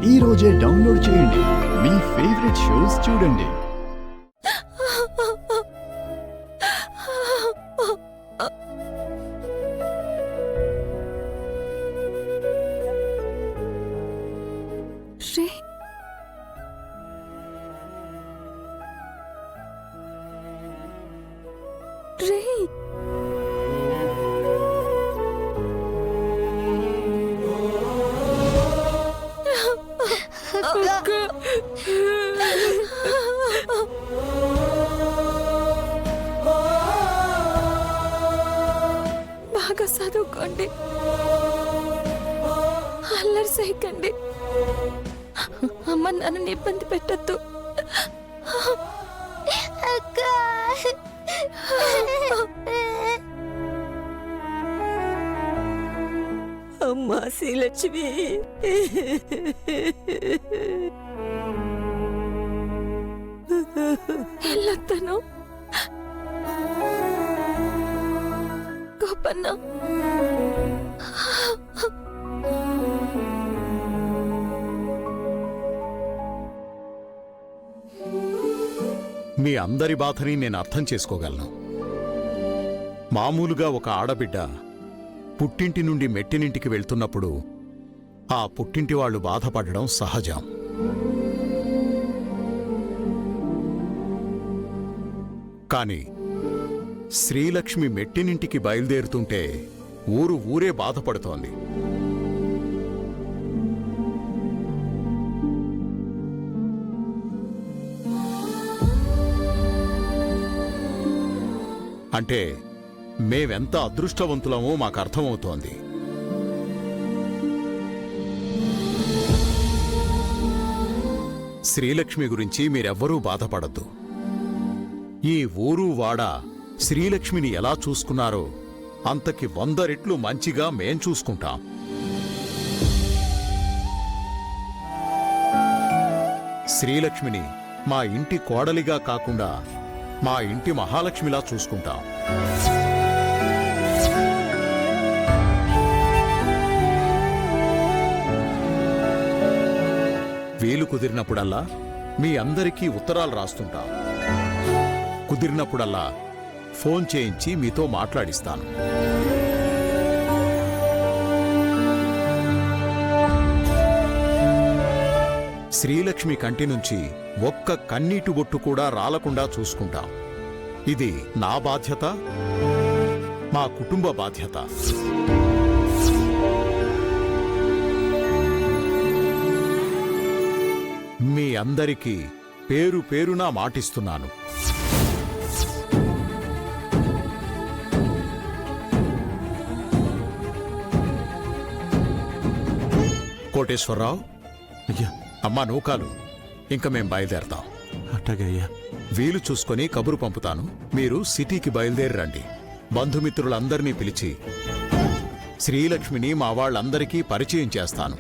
ఈ రోజే డౌన్లోడ్ చేయండి. మీ ఫేవరెట్ షోస్ చూడండి. శ్రీ, రే, బాగా చదువుకోండి, అల్లరి చేయకండి, అమ్మ నన్ను ఇబ్బంది పెట్టద్దు. అమ్మా శ్రీలక్ష్మి, వెళ్ళొస్తాను. గోపన్న, మీ అందరి బాధని నేను అర్థం చేసుకోగలను. మామూలుగా ఒక ఆడబిడ్డ పుట్టింటి నుండి మెట్టినింటికి వెళ్తున్నప్పుడు ఆ పుట్టింటి వాళ్ళు బాధపడడం సహజం. కాని శ్రీలక్ష్మి మెట్టినింటికి బయలుదేరుతుంటే ఊరే బాధపడుతోంది. అంటే మేవెంత అదృష్టవంతులమో మాకు అర్థమవుతోంది. శ్రీలక్ష్మి గురించి మీరెవ్వరూ బాధపడద్దు. ఈ ఊరు వాడ శ్రీలక్ష్మిని ఎలా చూసుకున్నారో అంతకి 100 రెట్లు మంచిగా మేం చూసుకుంటాం. శ్రీలక్ష్మిని మా ఇంటి కోడలిగా కాకుండా మా ఇంటి మహాలక్ష్మిలా చూసుకుంటాం. వీలు కుదిరినప్పుడల్లా మీ అందరికీ ఉత్తరాలు రాస్తుంటాం. కుదిరినప్పుడల్లా ఫోన్ చేయించి మీతో మాట్లాడిస్తాను. శ్రీలక్ష్మి కంటి నుంచి ఒక్క కన్నీటి బొట్టు కూడా రాలకుండా చూసుకుంటాం. ఇది నా బాధ్యత, మా కుటుంబ బాధ్యత. మీ అందరికీ పేరు పేరునా మాటిస్తున్నాను. కోటేశ్వరరావు, అయ్యా, అమ్మా నూకాలు, ఇంక మేం బయలుదేరతాం. అట్టగే అయ్యా. వీలు చూసుకొని కబురు పంపుతాను. మీరు సిటీకి బయలుదేరి రండి. బంధుమిత్రులందరినీ పిలిచి శ్రీలక్ష్మిని మా వాళ్ళందరికీ పరిచయం చేస్తాను.